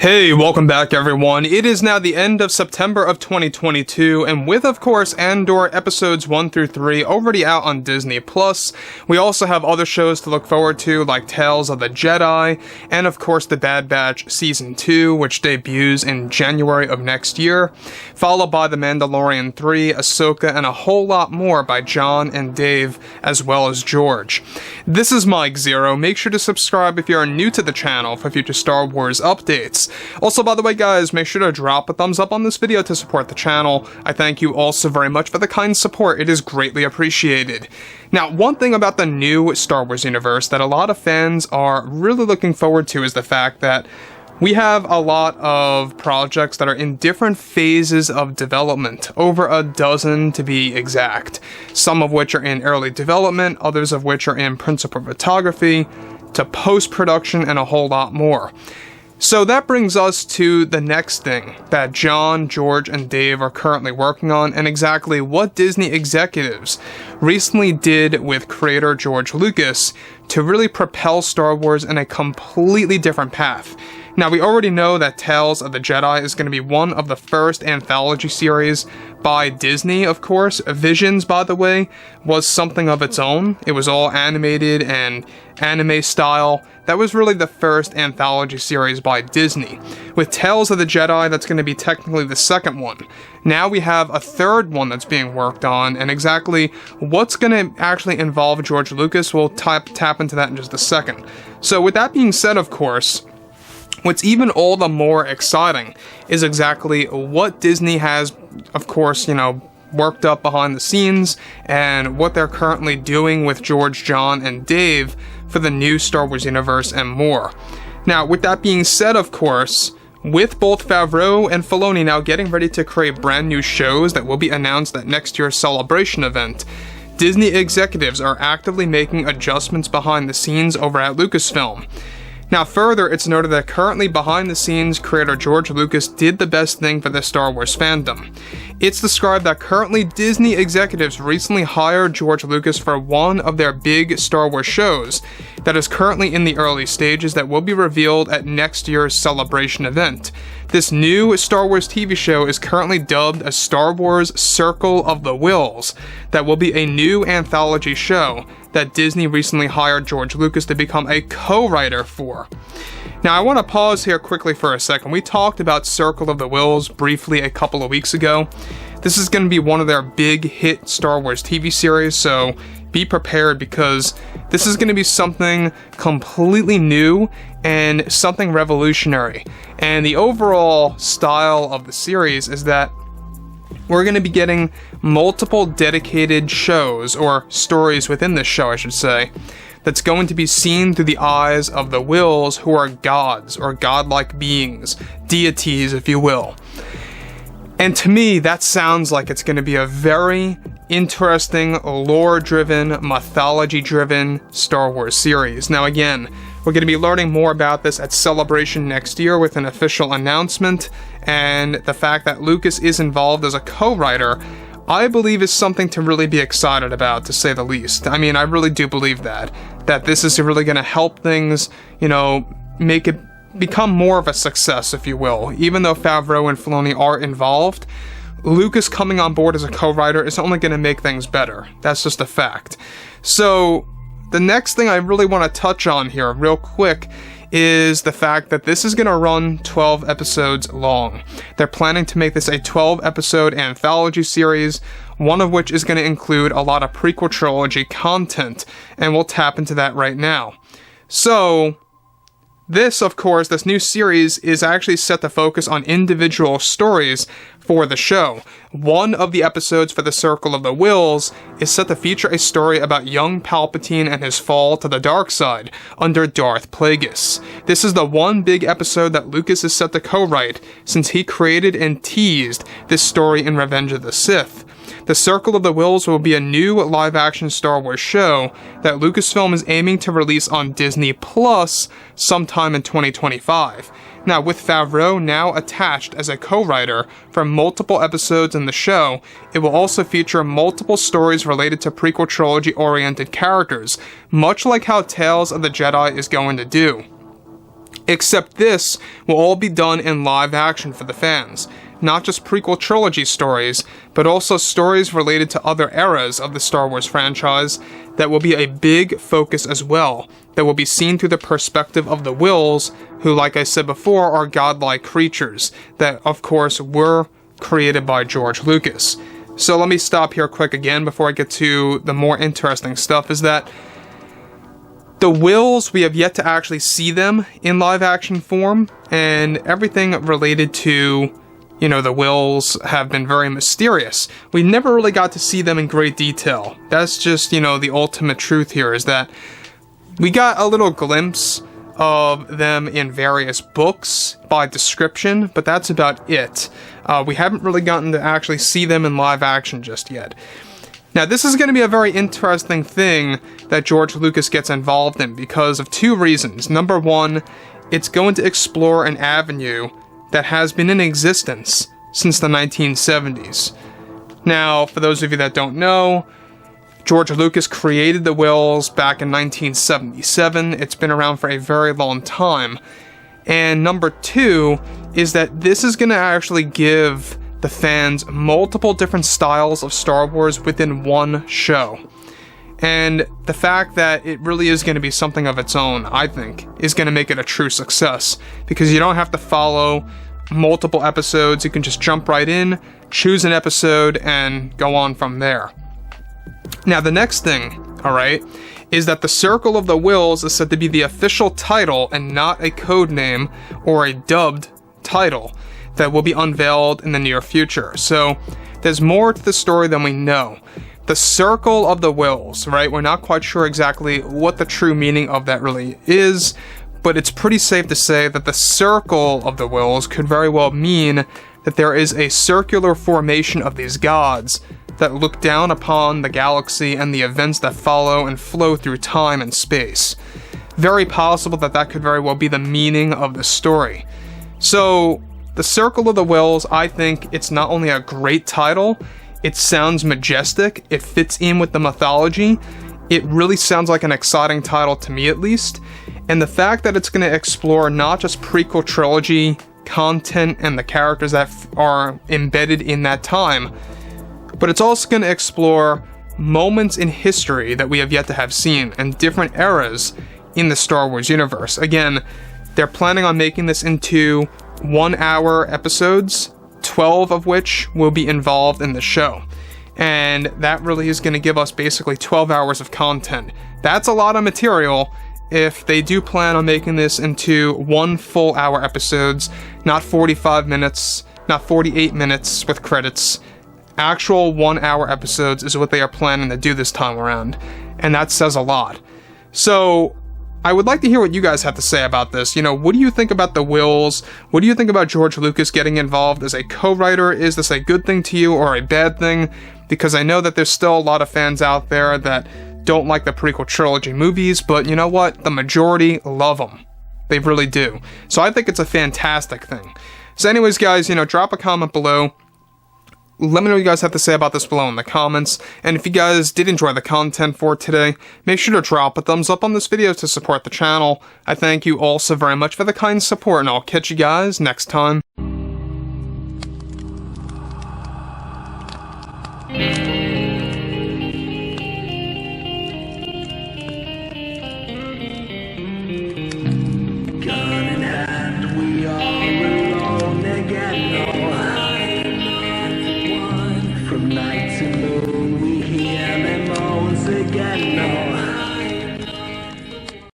Hey, welcome back everyone. It is now the end of September of 2022, and with, of course, Andor episodes 1 through 3 already out on Disney+, we also have other shows to look forward to, like Tales of the Jedi, and of course The Bad Batch Season 2, which debuts in January of next year, followed by The Mandalorian 3, Ahsoka, and a whole lot more by John and Dave, as well as George. This is Mike Zero. Make sure to subscribe if you are new to the channel for future Star Wars updates. Also, by the way guys, make sure to drop a thumbs up on this video to support the channel. I thank you all so very much for the kind support, it is greatly appreciated. Now, one thing about the new Star Wars universe that a lot of fans are really looking forward to is the fact that we have a lot of projects that are in different phases of development, over a dozen to be exact, some of which are in early development, others of which are in principal photography, to post-production, and a whole lot more. So that brings us to the next thing that John, George, and Dave are currently working on, and exactly what Disney executives recently did with creator George Lucas to really propel Star Wars in a completely different path. Now, we already know that Tales of the Jedi is going to be one of the first anthology series by Disney, of course. Visions, by the way, was something of its own. It was all animated and anime style. That was really the first anthology series by Disney. With Tales of the Jedi, that's going to be technically the second one. Now we have a third one that's being worked on, and exactly what's going to actually involve George Lucas, we'll tap into that in just a second. So with that being said, of course, what's even all the more exciting is exactly what Disney has, of course, worked up behind the scenes, and what they're currently doing with George, John, and Dave for the new Star Wars universe and more. Now, with that being said, of course, with both FAVREAU and Filoni now getting ready to create brand new shows that will be announced at next year's Celebration event, Disney executives are actively making adjustments behind the scenes over at Lucasfilm. Now further, it's noted that currently behind the scenes, creator George Lucas did the best thing for the Star Wars fandom. It's described that currently Disney executives recently hired George Lucas for one of their big Star Wars shows that is currently in the early stages that will be revealed at next year's Celebration event. This new Star Wars TV show is currently dubbed as Star Wars Circle of the Wills, that will be a new anthology show that Disney recently hired George Lucas to become a co-writer for. Now, I want to pause here quickly for a second. We talked about Circle of the Wills briefly a couple of weeks ago. This is going to be one of their big hit Star Wars TV series, so be prepared because this is going to be something completely new and something revolutionary. And the overall style of the series is that we're going to be getting multiple dedicated shows, or stories within this show, I should say, that's going to be seen through the eyes of the Wills, who are gods, or godlike beings, deities, if you will. And to me, that sounds like it's going to be a very interesting, lore-driven, mythology-driven Star Wars series. Now again, we're going to be learning more about this at Celebration next year with an official announcement, and the fact that Lucas is involved as a co-writer, I believe is something to really be excited about, to say the least. I mean, I really do believe that this is really going to help things, make it become more of a success, if you will. Even though FAVREAU and Filoni are involved, Lucas coming on board as a co-writer is only going to make things better. That's just a fact. So, the next thing I really want to touch on here real quick is the fact that this is going to run 12 episodes long. They're planning to make this a 12-episode anthology series, one of which is going to include a lot of prequel trilogy content, and we'll tap into that right now. So, this, of course, this new series is actually set to focus on individual stories for the show. One of the episodes for the Circle of the Wills is set to feature a story about young Palpatine and his fall to the dark side under Darth Plagueis. This is the one big episode that Lucas is set to co-write, since he created and teased this story in Revenge of the Sith. The Circle of the Wills will be a new live-action Star Wars show that Lucasfilm is aiming to release on Disney Plus sometime in 2025. Now, with FAVREAU now attached as a co-writer for multiple episodes in the show, it will also feature multiple stories related to prequel trilogy-oriented characters, much like how Tales of the Jedi is going to do. Except this will all be done in live action for the fans. Not just prequel trilogy stories, but also stories related to other eras of the Star Wars franchise that will be a big focus as well, that will be seen through the perspective of the Whills, who, like I said before, are godlike creatures that, of course, were created by George Lucas. So let me stop here quick again before I get to the more interesting stuff, is that the Whills, we have yet to actually see them in live action form, and everything related to, you know, the Whills have been very mysterious. We never really got to see them in great detail. That's just, you know, the ultimate truth here, is that we got a little glimpse of them in various books by description, but that's about it. We haven't really gotten to actually see them in live action just yet. Now, this is going to be a very interesting thing that George Lucas gets involved in because of two reasons. Number one, it's going to explore an avenue that has been in existence since the 1970s. Now, for those of you that don't know, George Lucas created the Whills back in 1977. It's been around for a very long time. And number two is that this is going to actually give the fans multiple different styles of Star Wars within one show. And the fact that it really is going to be something of its own, I think, is going to make it a true success. Because you don't have to follow multiple episodes, you can just jump right in, choose an episode, and go on from there. Now, the next thing, alright, is that the Circle of the Whills is said to be the official title and not a code name or a dubbed title that will be unveiled in the near future. So, there's more to the story than we know. The Circle of the Whills, right? We're not quite sure exactly what the true meaning of that really is, but it's pretty safe to say that the Circle of the Whills could very well mean that there is a circular formation of these gods that look down upon the galaxy and the events that follow and flow through time and space. Very possible that that could very well be the meaning of the story. So, the Circle of the Whills, I think it's not only a great title, it sounds majestic, it fits in with the mythology, it really sounds like an exciting title to me at least, and the fact that it's going to explore not just prequel trilogy content and the characters that are embedded in that time, but it's also going to explore moments in history that we have yet to have seen and different eras in the Star Wars universe. Again, they're planning on making this into 1-hour episodes, 12 of which will be involved in the show. And that really is going to give us basically 12 hours of content. That's a lot of material if they do plan on making this into 1 full hour episodes, not 45 minutes, not 48 minutes with credits. Actual 1-hour episodes is what they are planning to do this time around. And that says a lot. So, I would like to hear what you guys have to say about this. You know, what do you think about the Whills? What do you think about George Lucas getting involved as a co-writer? Is this a good thing to you or a bad thing? Because I know that there's still a lot of fans out there that don't like the prequel trilogy movies, but you know what? The majority love them. They really do. So I think it's a fantastic thing. So anyways, guys, you know, drop a comment below. Let me know what you guys have to say about this below in the comments, and if you guys did enjoy the content for today, make sure to drop a thumbs up on this video to support the channel. I thank you all so very much for the kind support, and I'll catch you guys next time. Gun in hand, we are alone again. From night to moon, we hear them moans again.